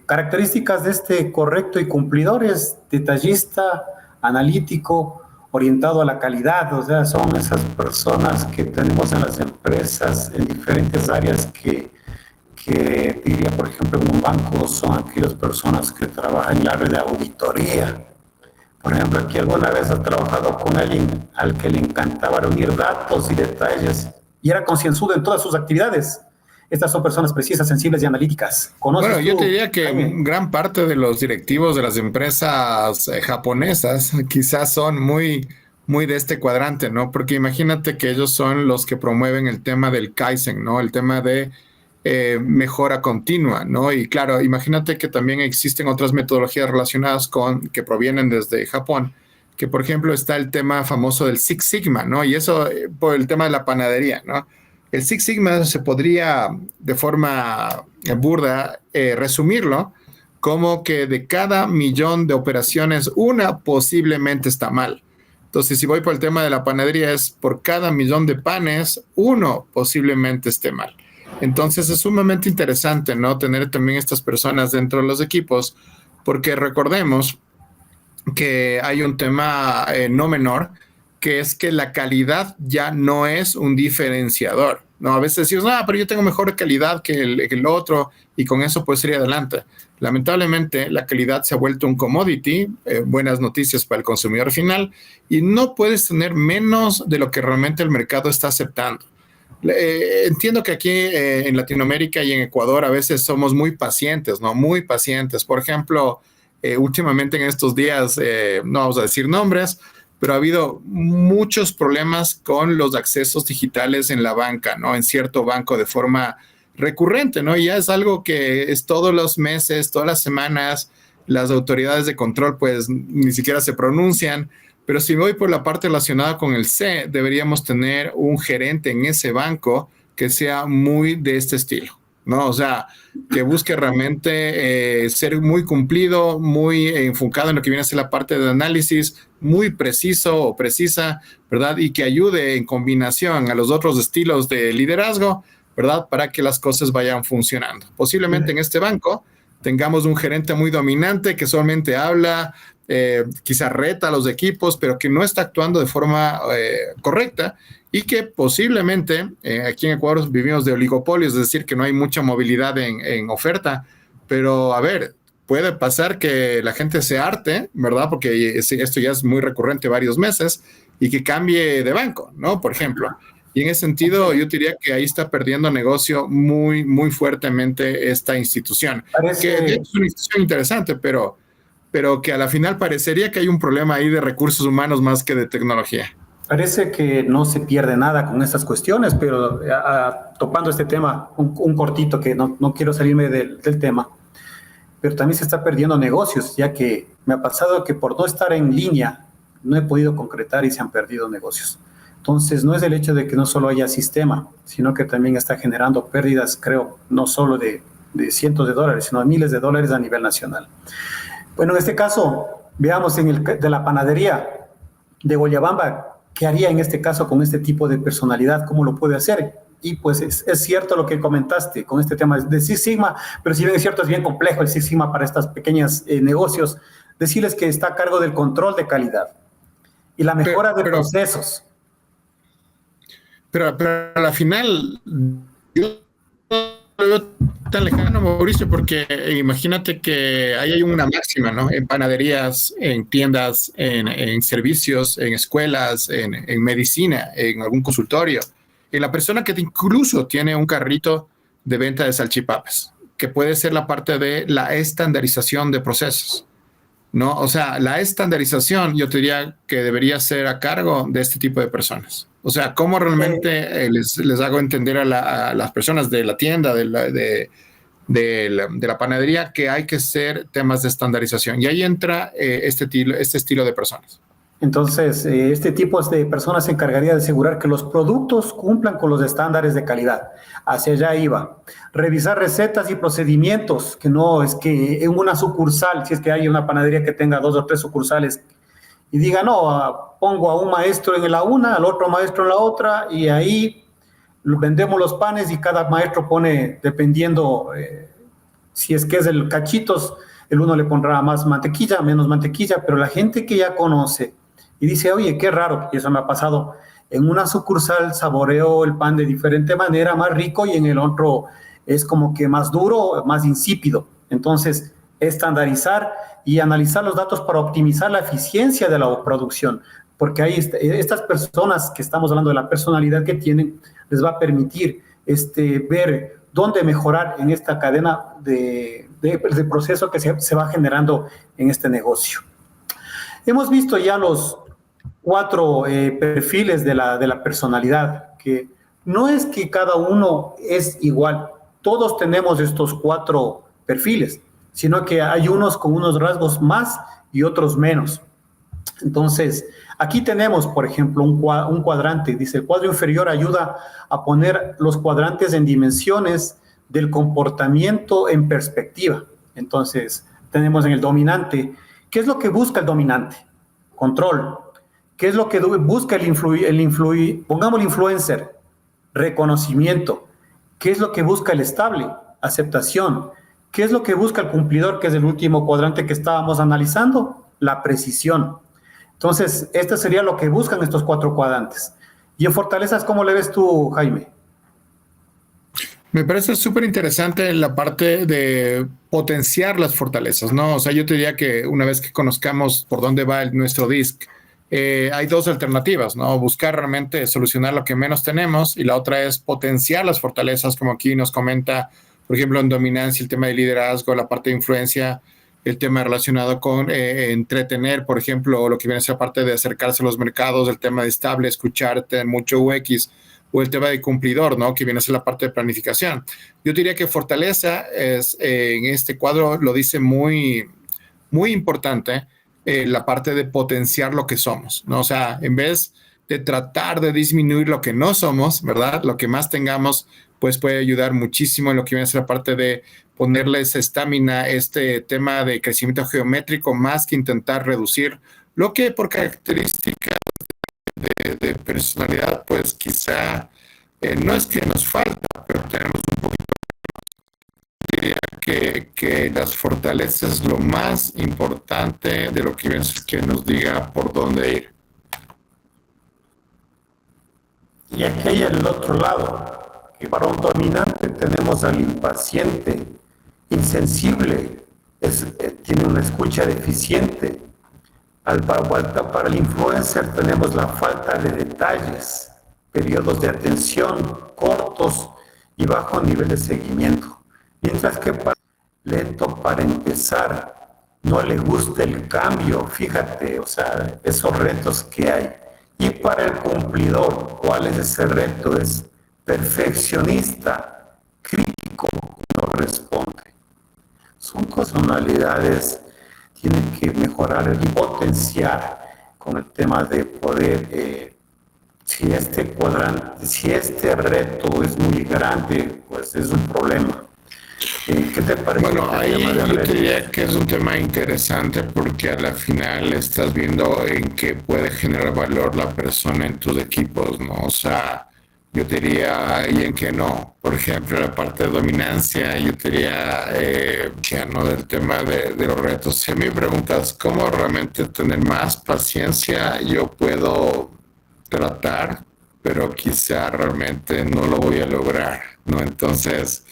Características de este correcto y cumplidor es detallista, analítico, orientado a la calidad. O sea, son esas personas que tenemos en las empresas en diferentes áreas que diría, por ejemplo, en un banco son aquellas personas que trabajan en la área de auditoría. Por ejemplo, aquí alguna vez has trabajado con alguien al que le encantaba reunir datos y detalles y era concienzudo en todas sus actividades. Estas son personas precisas, sensibles y analíticas. Bueno, yo te diría que gran parte de los directivos de las empresas japonesas quizás son muy de este cuadrante, ¿no? Porque imagínate que ellos son los que promueven el tema del Kaizen, ¿no? El tema de mejora continua, ¿no? Y claro, imagínate que también existen otras metodologías relacionadas que provienen desde Japón, que por ejemplo está el tema famoso del Six Sigma, ¿no? Y eso por el tema de la panadería, ¿no? El Six Sigma se podría de forma burda resumirlo como que de cada 1,000,000 de operaciones, una posiblemente está mal. Entonces, si voy por el tema de la panadería, es por cada 1,000,000 de panes, uno posiblemente esté mal. Entonces, es sumamente interesante, ¿no? Tener también estas personas dentro de los equipos, porque recordemos que hay un tema no menor, que es que la calidad ya no es un diferenciador, ¿no? A veces decimos, pero yo tengo mejor calidad que el otro y con eso puedes ir adelante. Lamentablemente, la calidad se ha vuelto un commodity, buenas noticias para el consumidor final, y no puedes tener menos de lo que realmente el mercado está aceptando. Entiendo que aquí en Latinoamérica y en Ecuador a veces somos muy pacientes, ¿no? Muy pacientes. Por ejemplo, últimamente en estos días, no vamos a decir nombres, pero ha habido muchos problemas con los accesos digitales en la banca, ¿no? En cierto banco de forma recurrente, ¿no? Y ya es algo que es todos los meses, todas las semanas, las autoridades de control pues ni siquiera se pronuncian. Pero si voy por la parte relacionada con el C, deberíamos tener un gerente en ese banco que sea muy de este estilo, ¿no? O sea, que busque realmente ser muy cumplido, muy enfocado en lo que viene a ser la parte de análisis, muy preciso o precisa, ¿verdad? Y que ayude en combinación a los otros estilos de liderazgo, ¿verdad? Para que las cosas vayan funcionando. Posiblemente en este banco tengamos un gerente muy dominante que solamente habla, quizá reta a los equipos, pero que no está actuando de forma correcta y que posiblemente, aquí en Ecuador vivimos de oligopolios, es decir, que no hay mucha movilidad en oferta, pero a ver, puede pasar que la gente se harte, ¿verdad? Porque esto ya es muy recurrente varios meses y que cambie de banco, ¿no? Por ejemplo. Y en ese sentido, yo diría que ahí está perdiendo negocio muy, muy fuertemente esta institución, que es una institución interesante, pero que a la final parecería que hay un problema ahí de recursos humanos más que de tecnología. Parece que no se pierde nada con estas cuestiones, pero topando este tema, un cortito que no quiero salirme del tema, pero también se está perdiendo negocios, ya que me ha pasado que por no estar en línea no he podido concretar y se han perdido negocios. Entonces, no es el hecho de que no solo haya sistema, sino que también está generando pérdidas, creo, no solo de cientos de dólares, sino de miles de dólares a nivel nacional. Bueno, en este caso, veamos de la panadería de Guayabamba, ¿qué haría en este caso con este tipo de personalidad? ¿Cómo lo puede hacer? Y pues es cierto lo que comentaste con este tema de Six Sigma, pero si bien es cierto, es bien complejo el Six Sigma para estas pequeñas negocios, decirles que está a cargo del control de calidad y la mejora de procesos. Pero a la final, yo lo veo tan lejano, Mauricio, porque imagínate que ahí hay una máxima, ¿no? En panaderías, en tiendas, en servicios, en escuelas, en medicina, en algún consultorio. Y la persona que incluso tiene un carrito de venta de salchipapas, que puede ser la parte de la estandarización de procesos, ¿no? O sea, la estandarización yo te diría que debería ser a cargo de este tipo de personas. O sea, ¿cómo realmente les hago entender a las personas de la tienda, de la panadería, que hay que hacer temas de estandarización? Y ahí entra este estilo de personas. Entonces, este tipo de personas se encargaría de asegurar que los productos cumplan con los estándares de calidad. Hacia allá iba. Revisar recetas y procedimientos, que no es que en una sucursal, si es que hay una panadería que tenga 2 o 3 sucursales, y diga, no, pongo a un maestro en la una, al otro maestro en la otra, y ahí vendemos los panes y cada maestro pone, dependiendo, si es que es el cachitos, el uno le pondrá más mantequilla, menos mantequilla, pero la gente que ya conoce y dice, oye, qué raro, y eso me ha pasado, en una sucursal saboreo el pan de diferente manera, más rico, y en el otro es como que más duro, más insípido. Entonces, estandarizar y analizar los datos para optimizar la eficiencia de la producción, porque ahí estas personas que estamos hablando de la personalidad que tienen, les va a permitir ver dónde mejorar en esta cadena de proceso que se va generando en este negocio. Hemos visto ya los 4 perfiles de la personalidad, que no es que cada uno es igual, todos tenemos estos 4 perfiles, sino que hay unos con unos rasgos más y otros menos. Entonces, aquí tenemos, por ejemplo, un cuadrante, dice, el cuadro inferior ayuda a poner los cuadrantes en dimensiones del comportamiento en perspectiva. Entonces, tenemos en el dominante, ¿qué es lo que busca el dominante? Control. ¿Qué es lo que busca pongamos el influencer? Reconocimiento. ¿Qué es lo que busca el estable? Aceptación. ¿Qué es lo que busca el cumplidor, que es el último cuadrante que estábamos analizando? La precisión. Entonces, este sería lo que buscan estos 4 cuadrantes. Y en fortalezas, ¿cómo le ves tú, Jaime? Me parece súper interesante la parte de potenciar las fortalezas, ¿no? O sea, yo te diría que una vez que conozcamos por dónde va nuestro DISC, hay 2 alternativas, ¿no? Buscar realmente solucionar lo que menos tenemos, y la otra es potenciar las fortalezas, como aquí nos comenta, por ejemplo, en dominancia, el tema de liderazgo, la parte de influencia, el tema relacionado con entretener, por ejemplo, lo que viene a ser parte de acercarse a los mercados, el tema de estable, escuchar, tener mucho UX, o el tema de cumplidor, ¿no? Que viene a ser la parte de planificación. Yo diría que fortaleza es, en este cuadro lo dice muy, muy importante, la parte de potenciar lo que somos, ¿no? O sea, en vez de tratar de disminuir lo que no somos, ¿verdad? Lo que más tengamos, pues puede ayudar muchísimo en lo que viene a ser la parte de ponerles estamina, este tema de crecimiento geométrico, más que intentar reducir lo que por características de personalidad, pues quizá no es que nos falta, pero tenemos un poquito diría que las fortalezas es lo más importante de lo que es que nos diga por dónde ir. Y aquí hay el otro lado, que para un dominante tenemos al impaciente, insensible, tiene una escucha deficiente. Para el influencer tenemos la falta de detalles, periodos de atención cortos y bajo nivel de seguimiento. Mientras que lento para empezar, no le gusta el cambio, fíjate, o sea, esos retos que hay. Y para el cumplidor, ¿cuál es ese reto? Es perfeccionista, crítico, no responde. Son personalidades, tienen que mejorar y potenciar con el tema de poder, si este reto es muy grande, pues es un problema. ¿Qué te parece? Bueno, ahí yo diría que es un tema interesante porque a la final estás viendo en qué puede generar valor la persona en tus equipos, ¿no? O sea, yo diría y en qué no. Por ejemplo, la parte de dominancia, yo diría ya no del tema de los retos. Si me preguntas cómo realmente tener más paciencia, yo puedo tratar, pero quizá realmente no lo voy a lograr, ¿no? Entonces,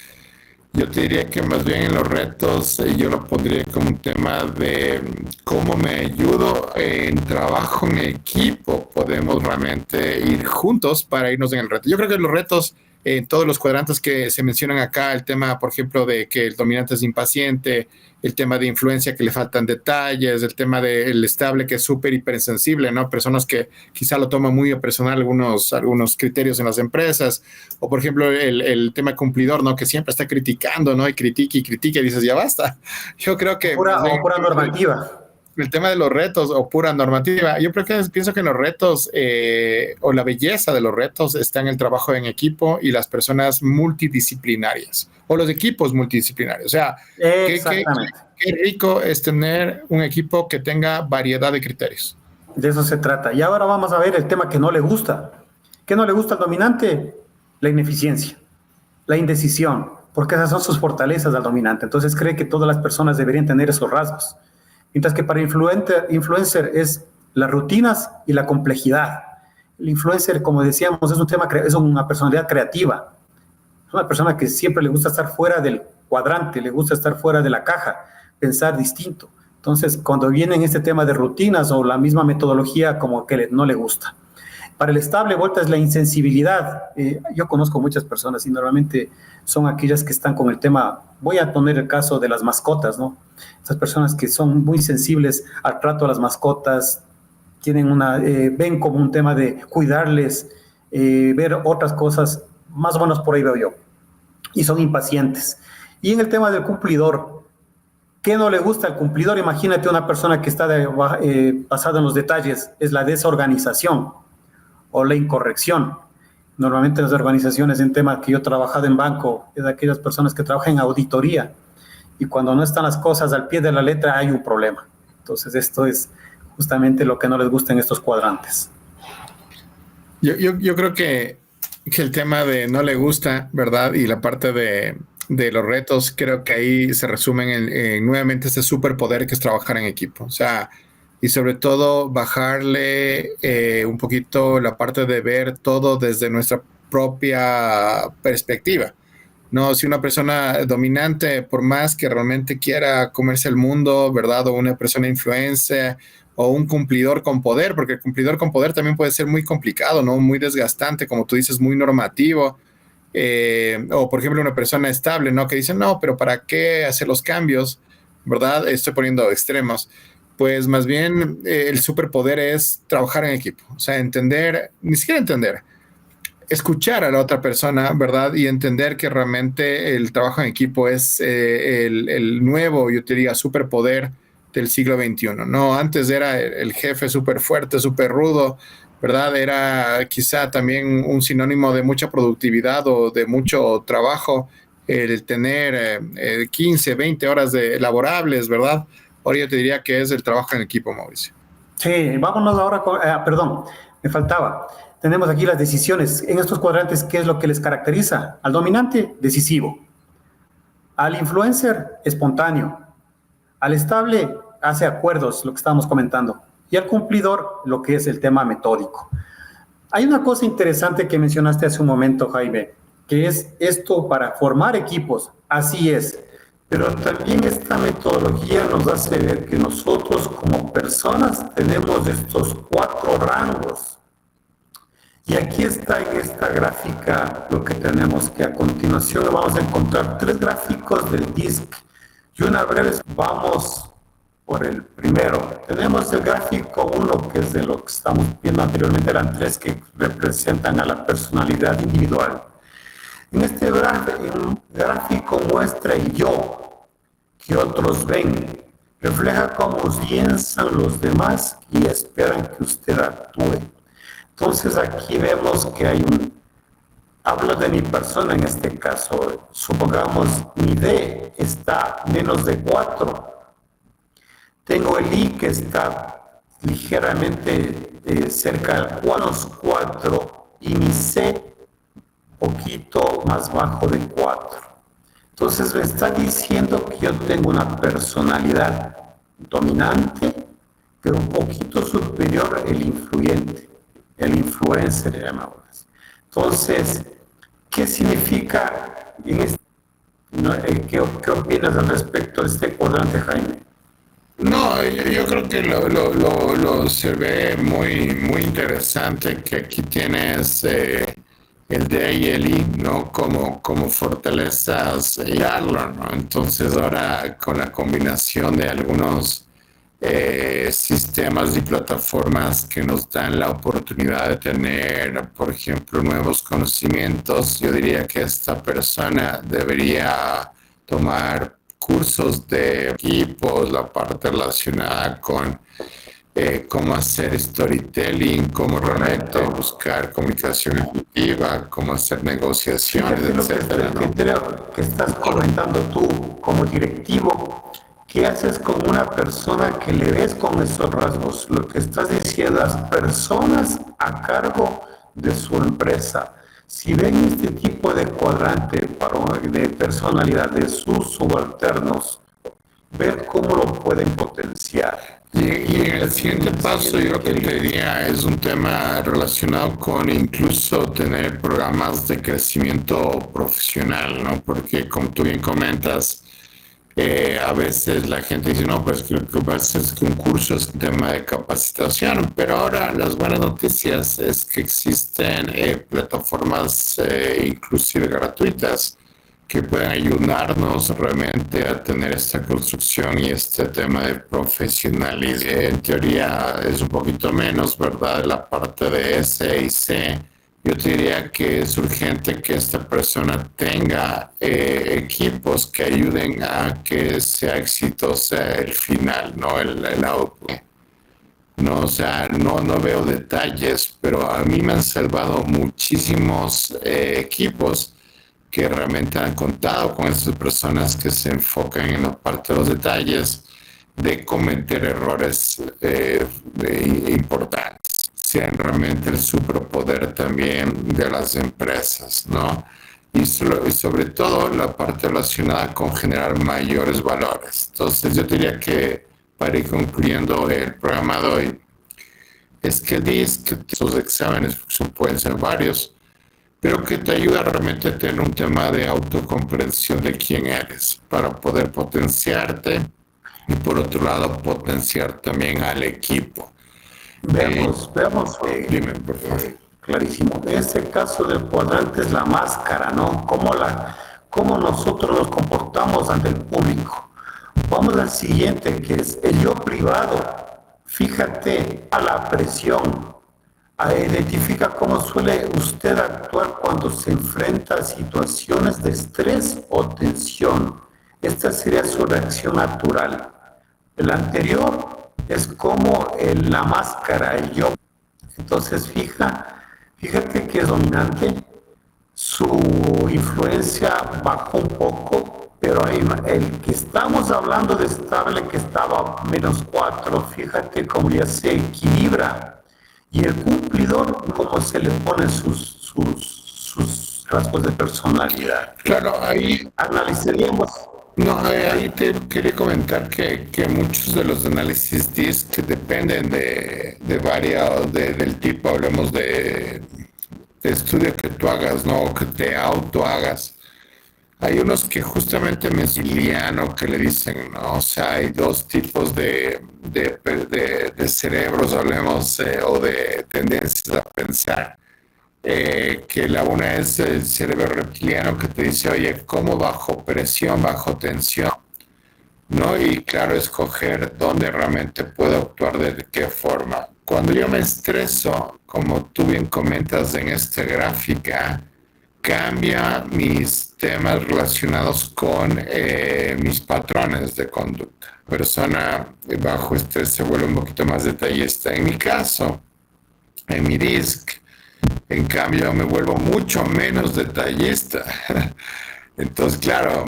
yo te diría que más bien en los retos yo lo pondría como un tema de cómo me ayudo en trabajo en equipo. Podemos realmente ir juntos para irnos en el reto. Yo creo que los retos en todos los cuadrantes que se mencionan acá, el tema, por ejemplo, de que el dominante es impaciente, el tema de influencia que le faltan detalles, el tema del estable que es súper hipersensible, ¿no? Personas que quizá lo toman muy a personal algunos criterios en las empresas, o por ejemplo el tema cumplidor, ¿no? Que siempre está criticando, ¿no? Y critica y dices, ya basta. Yo creo que... Pura normativa. El tema de los retos o pura normativa, yo creo que pienso que los retos o la belleza de los retos está en el trabajo en equipo y las personas multidisciplinarias o los equipos multidisciplinarios. O sea, qué rico es tener un equipo que tenga variedad de criterios. De eso se trata. Y ahora vamos a ver el tema que no le gusta. ¿Qué no le gusta al dominante? La ineficiencia, la indecisión, porque esas son sus fortalezas al dominante. Entonces cree que todas las personas deberían tener esos rasgos. Mientras que para influencer es las rutinas y la complejidad. El influencer, como decíamos, es una personalidad creativa. Es una persona que siempre le gusta estar fuera del cuadrante, le gusta estar fuera de la caja, pensar distinto. Entonces, cuando viene en este tema de rutinas o la misma metodología, como que no le gusta. Para el estable, vuelta es la insensibilidad. Yo conozco muchas personas y normalmente son aquellas que están con el tema, voy a poner el caso de las mascotas, ¿no? Esas personas que son muy sensibles al trato a las mascotas, ven como un tema de cuidarles, ver otras cosas, más o menos por ahí veo yo. Y son impacientes. Y en el tema del cumplidor, ¿qué no le gusta al cumplidor? Imagínate una persona que está basada en los detalles, es la desorganización o la incorrección. Normalmente las organizaciones en temas que yo he trabajado en banco, es de aquellas personas que trabajan en auditoría y cuando no están las cosas al pie de la letra hay un problema. Entonces esto es justamente lo que no les gusta en estos cuadrantes. Yo creo que el tema de no le gusta, ¿verdad? Y la parte de los retos, creo que ahí se resumen en nuevamente ese superpoder que es trabajar en equipo. O sea, y sobre todo bajarle un poquito la parte de ver todo desde nuestra propia perspectiva. No, si una persona dominante, por más que realmente quiera comerse el mundo, ¿verdad? O una persona influencer o un cumplidor con poder, porque el cumplidor con poder también puede ser muy complicado, ¿no? Muy desgastante, como tú dices, muy normativo. O por ejemplo una persona estable, ¿no? Que dice, no, pero ¿para qué hacer los cambios? ¿Verdad? Estoy poniendo extremos. Pues más bien el superpoder es trabajar en equipo, o sea, ni siquiera entender, escuchar a la otra persona, ¿verdad? Y entender que realmente el trabajo en equipo es el nuevo, yo te diría, superpoder del siglo XXI, ¿no? Antes era el jefe súper fuerte, súper rudo, ¿verdad? Era quizá también un sinónimo de mucha productividad o de mucho trabajo, el tener 15, 20 horas laborables, ¿verdad? Ahora yo te diría que es el trabajo en equipo, Mauricio. Sí, vámonos ahora perdón, me faltaba. Tenemos aquí las decisiones. En estos cuadrantes, ¿qué es lo que les caracteriza? Al dominante, decisivo. Al influencer, espontáneo. Al estable, hace acuerdos, lo que estábamos comentando. Y al cumplidor, lo que es el tema metódico. Hay una cosa interesante que mencionaste hace un momento, Jaime, que es esto para formar equipos. Así es. Pero también esta metodología nos hace ver que nosotros como personas tenemos estos 4 rangos. Y aquí está en esta gráfica lo que tenemos, que a continuación vamos a encontrar 3 gráficos del DISC. Y una breve, vamos por el primero. Tenemos el gráfico 1, que es de lo que estamos viendo anteriormente, eran 3 que representan a la personalidad individual. En este gráfico muestra el yo que otros ven, refleja cómo piensan los demás y esperan que usted actúe. Entonces aquí vemos que hay hablo de mi persona en este caso, supongamos mi D está menos de 4, tengo el I que está ligeramente cerca del 4 y mi C poquito más bajo de 4. Entonces me está diciendo que yo tengo una personalidad dominante, pero un poquito superior el influyente, el influencer, llamamos. Entonces, ¿qué significa en este, no, ¿qué opinas al respecto de este cuadrante, Jaime? No, yo creo que lo se ve muy interesante, que aquí tienes el D y el I, ¿no? Como fortalezas y algo, ¿no? Entonces ahora con la combinación de algunos sistemas y plataformas que nos dan la oportunidad de tener, por ejemplo, nuevos conocimientos, yo diría que esta persona debería tomar cursos de equipos, la parte relacionada con cómo hacer storytelling, cómo realmente buscar comunicación efectiva, cómo hacer negociaciones, etcétera, ¿no? Creo que estás comentando tú como directivo. ¿Qué haces con una persona que le ves con esos rasgos? Lo que estás diciendo, las personas a cargo de su empresa, si ven este tipo de cuadrante de personalidad de sus subalternos, ver cómo lo pueden potenciar. Y en el siguiente paso yo que te diría es un tema relacionado con incluso tener programas de crecimiento profesional, ¿no? Porque como tú bien comentas, a veces la gente dice, no, pues lo que pasa es que un curso es un tema de capacitación, pero ahora las buenas noticias es que existen plataformas inclusive gratuitas que pueden ayudarnos realmente a tener esta construcción y este tema de profesionalismo. En teoría es un poquito menos, ¿verdad? La parte de S y C. Yo te diría que es urgente que esta persona tenga equipos que ayuden a que sea exitosa el final, no el output. No, o sea, no veo detalles, pero a mí me han salvado muchísimos equipos que realmente han contado con estas personas que se enfocan en la parte de los detalles de cometer errores importantes, sean realmente el superpoder también de las empresas, ¿no? Y sobre todo la parte relacionada con generar mayores valores. Entonces yo diría que para ir concluyendo el programa de hoy, es que DISC, esos exámenes pueden ser varios, pero que te ayuda realmente a tener un tema de autocomprensión de quién eres, para poder potenciarte y por otro lado potenciar también al equipo. Veamos, dime, por favor. Clarísimo. En este caso del cuadrante es la máscara, ¿no? Cómo nosotros nos comportamos ante el público. Vamos al siguiente, que es el yo privado. Fíjate a la presión. Identifica cómo suele usted actuar cuando se enfrenta a situaciones de estrés o tensión. Esta sería su reacción natural. El anterior es como la máscara, el yo. Entonces fíjate que es dominante, su influencia bajó un poco, pero el que estamos hablando de estable que estaba a -4, fíjate cómo ya se equilibra. Y el cumplidor, cómo se le ponen sus rasgos de personalidad. Claro, ahí Analizaríamos. no, ahí te quería comentar que muchos de los análisis DISC dependen de varios, del tipo, hablemos de estudio que tú hagas, ¿no? O que te auto hagas. Hay unos que justamente me exilian o que le dicen, ¿no? O sea, hay dos tipos de cerebros, hablemos, o de tendencias a pensar. Que la una es el cerebro reptiliano que te dice, oye, ¿cómo bajo presión, bajo tensión? ¿No? Y claro, escoger dónde realmente puedo actuar, de qué forma. Cuando yo me estreso, como tú bien comentas en esta gráfica, cambia mis temas relacionados con mis patrones de conducta. Persona bajo estrés se vuelve un poquito más detallista. En mi caso, en mi DISC, en cambio, me vuelvo mucho menos detallista. Entonces, claro,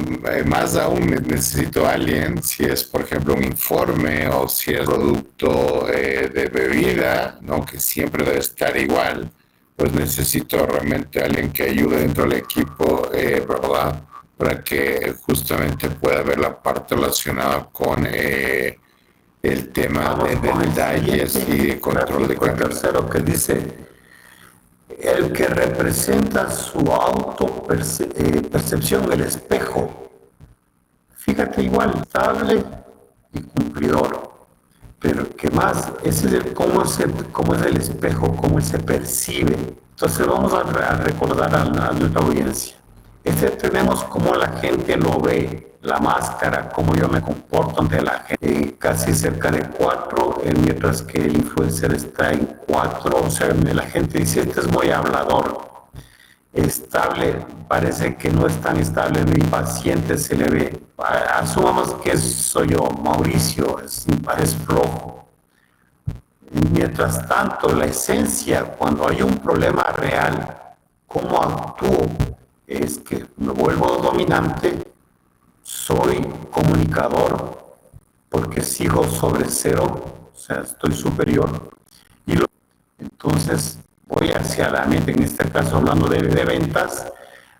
más aún necesito a alguien, si es, por ejemplo, un informe o si es producto de bebida, ¿no? Que siempre debe estar igual, pues necesito realmente a alguien que ayude dentro del equipo, ¿verdad? Para que justamente pueda ver la parte relacionada con el tema de detalles y de control de calidad. El tercero que dice, el que representa su percepción del espejo. Fíjate, igual, estable y cumplidor. Pero ¿qué más? Ese es cómo es el espejo, cómo él se percibe. Entonces vamos a recordar a nuestra audiencia. Tenemos cómo la gente lo ve, la máscara, cómo yo me comporto ante la gente, casi cerca de 4, mientras que el influencer está en 4, o sea, la gente dice, este es muy hablador. Estable, parece que no es tan estable, mi paciente se le ve. Asumamos que soy yo, Mauricio, es flojo. Mientras tanto, la esencia, cuando hay un problema real, ¿cómo actúo? Es que me vuelvo dominante, soy comunicador, porque sigo sobre cero, o sea, estoy superior. Entonces, voy hacia la mente, en este caso hablando de ventas,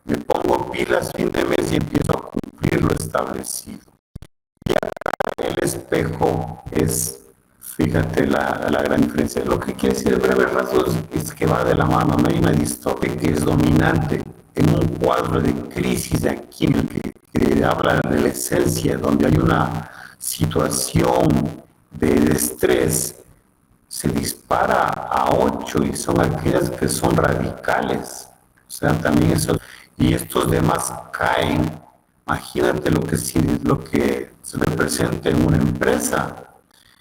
me pongo pilas fin de mes y empiezo a cumplir lo establecido. Y acá el espejo es, fíjate la gran diferencia. Lo que quiere decir en breves rasgos es que va de la mano, no hay una distopia que es dominante en un cuadro de crisis de aquí en el que habla de la esencia, donde hay una situación de estrés, se dispara a 8 y son aquellas que son radicales. O sea, también eso. Y estos demás caen. Imagínate lo que se representa en una empresa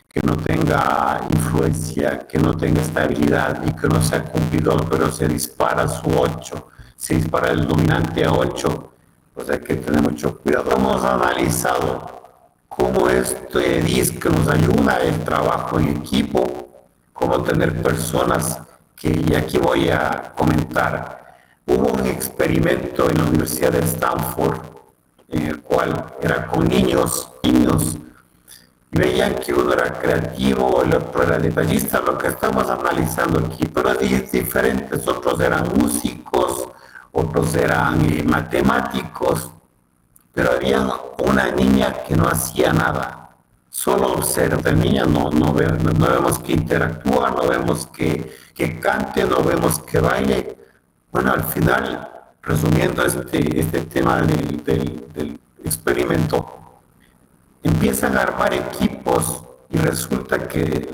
que no tenga influencia, que no tenga estabilidad y que no sea cumplidor, pero se dispara su 8, se dispara el dominante a 8. Pues hay que tener mucho cuidado. Hemos analizado cómo este DISC nos ayuda el trabajo en equipo, cómo tener personas que, y aquí voy a comentar, hubo un experimento en la Universidad de Stanford, en el cual era con niños, y veían que uno era creativo, el otro era detallista, lo que estamos analizando aquí, pero diferentes, otros eran músicos, otros eran matemáticos, pero había una niña que no hacía nada. Solo observa. El niño no vemos que interactúa, no vemos que cante, no vemos que baile. Bueno, al final, resumiendo este tema del experimento, empiezan a armar equipos y resulta que,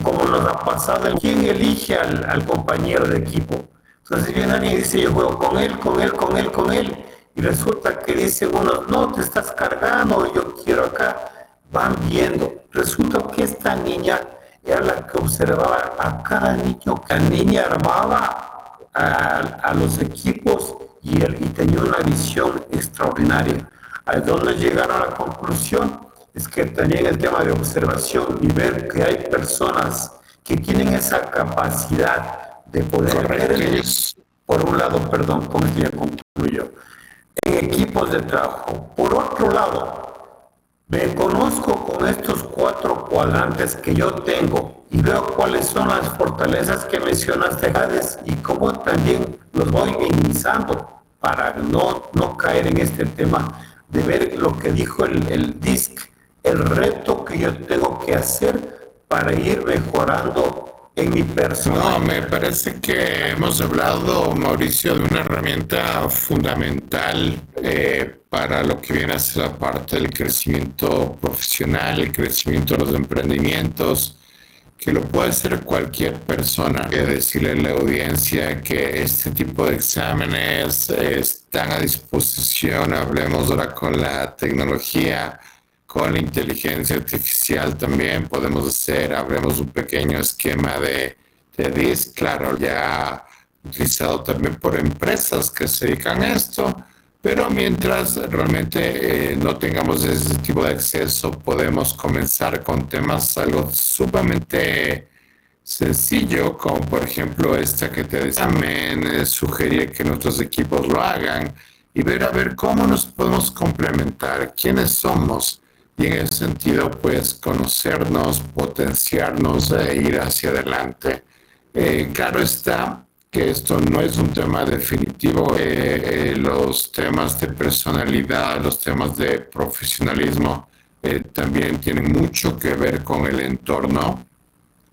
como nos ha pasado, ¿quién elige al compañero de equipo? Entonces viene alguien y dice, yo juego con él, y resulta que dice uno, no, te estás cargando, yo quiero acá. Van viendo, resulta que esta niña era la que observaba a cada niño, que la niña armaba a los equipos y tenía una visión extraordinaria. A donde llegaron a la conclusión es que también el tema de observación y ver que hay personas que tienen esa capacidad de poder ver, por un lado, perdón, con esto ya concluyo, en equipos de trabajo. Por otro lado, me conozco con estos 4 cuadrantes que yo tengo y veo cuáles son las fortalezas que mencionaste, Hades, y cómo también los voy minimizando. para no caer en este tema de ver lo que dijo el DISC, el reto que yo tengo que hacer para ir mejorando en mi persona. No, me parece que hemos hablado, Mauricio, de una herramienta fundamental para lo que viene a ser la parte del crecimiento profesional, el crecimiento de los emprendimientos, que lo puede hacer cualquier persona. Que decirle a la audiencia que este tipo de exámenes están a disposición. Hablemos ahora con la tecnología, con la inteligencia artificial también podemos hacer. Hablemos un pequeño esquema de DIS, claro, ya utilizado también por empresas que se dedican a esto. Pero mientras realmente no tengamos ese tipo de acceso, podemos comenzar con temas algo sumamente sencillo, como por ejemplo esta que te examen, sugerir que nuestros equipos lo hagan y ver a ver cómo nos podemos complementar, quiénes somos y en ese sentido pues conocernos, potenciarnos e ir hacia adelante. Claro está que esto no es un tema definitivo. Los temas de personalidad, los temas de profesionalismo también tienen mucho que ver con el entorno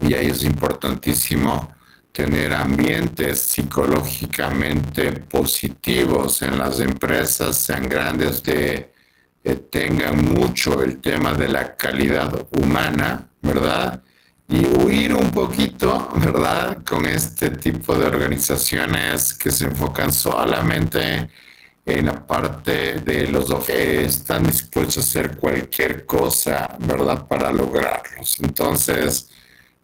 y ahí es importantísimo tener ambientes psicológicamente positivos en las empresas, sean grandes, tengan mucho el tema de la calidad humana, ¿verdad? Y huir un poquito, ¿verdad?, con este tipo de organizaciones que se enfocan solamente en la parte de los que están dispuestos a hacer cualquier cosa, ¿verdad?, para lograrlos. Entonces,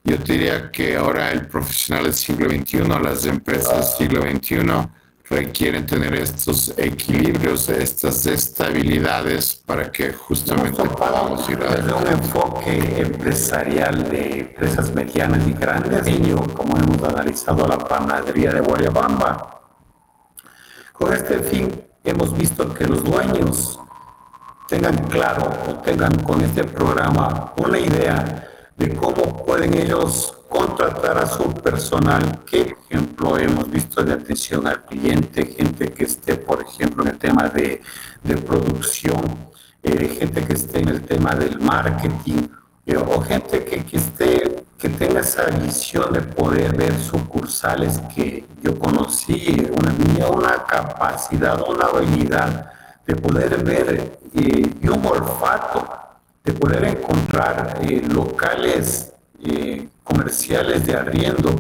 yo diría que ahora el profesional del siglo XXI, las empresas del siglo XXI, requieren tener estos equilibrios, estas estabilidades para que justamente podamos ir desde un enfoque empresarial de empresas medianas y grandes, como hemos analizado la panadería de Guayabamba. Con este fin hemos visto que los dueños tengan claro o tengan con este programa una idea de cómo pueden ellos contratar a su personal, que por ejemplo hemos visto de atención al cliente, gente que esté por ejemplo en el tema de producción, gente que esté en el tema del marketing, o gente que tenga esa visión de poder ver sucursales que yo conocí, una capacidad, una habilidad de poder ver y un olfato de poder encontrar locales comerciales de arriendo,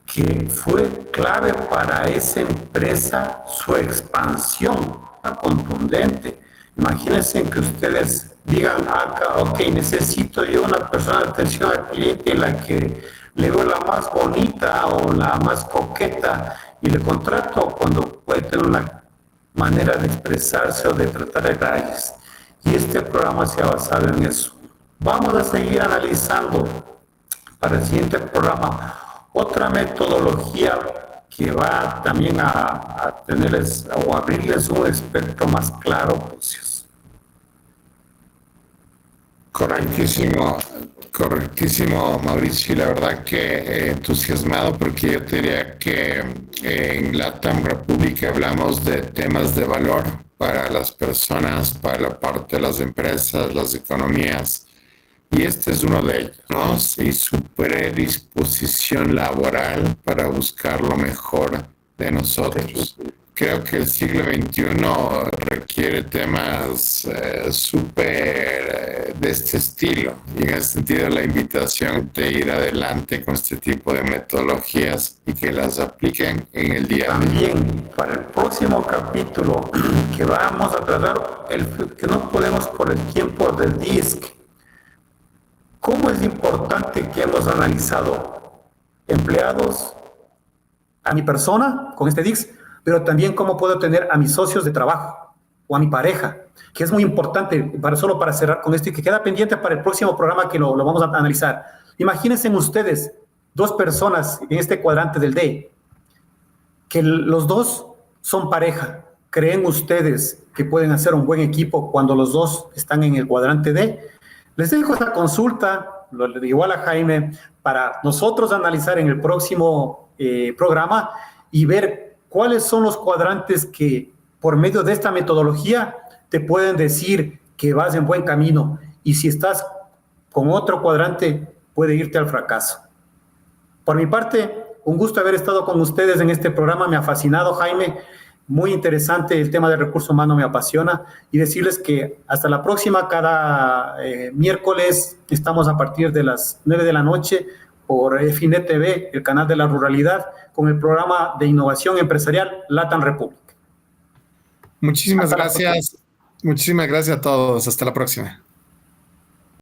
que fue clave para esa empresa su expansión contundente. Imagínense que ustedes digan, ok, necesito yo una persona de atención al cliente en la que le veo la más bonita o la más coqueta y le contrato cuando puede tener una manera de expresarse o de tratar detalles. Y este programa se ha basado en eso. Vamos a seguir analizando para el siguiente programa otra metodología que va también a tenerles o abrirles un espectro más claro, pues. Correctísimo, Mauricio. Y la verdad que entusiasmado porque yo te diría que en LATAM República hablamos de temas de valor para las personas, para la parte de las empresas, las economías. Y este es uno de ellos, ¿no? Y su predisposición laboral para buscar lo mejor de nosotros. Creo que el siglo XXI requiere temas súper de este estilo. Y en ese sentido, la invitación de ir adelante con este tipo de metodologías y que las apliquen en el día a día. También para el próximo capítulo que vamos a tratar, que no podemos por el tiempo del DISC. ¿Cómo es importante que hemos analizado empleados a mi persona con este DISC, pero también cómo puedo tener a mis socios de trabajo o a mi pareja, que es muy importante, solo para cerrar con esto y que queda pendiente para el próximo programa que lo vamos a analizar? Imagínense ustedes, dos personas en este cuadrante del D, que los dos son pareja. ¿Creen ustedes que pueden hacer un buen equipo cuando los dos están en el cuadrante D? Les dejo esta consulta, igual a Jaime, para nosotros analizar en el próximo programa y ver cuáles son los cuadrantes que por medio de esta metodología te pueden decir que vas en buen camino, y si estás con otro cuadrante puede irte al fracaso. Por mi parte, un gusto haber estado con ustedes en este programa, me ha fascinado, Jaime, muy interesante, el tema del recurso humano me apasiona, y decirles que hasta la próxima. Cada miércoles estamos a partir de las 9 de la noche por Finet TV, el canal de la ruralidad, con el programa de innovación empresarial LATAM República. Muchísimas gracias. Muchísimas gracias a todos. Hasta la próxima.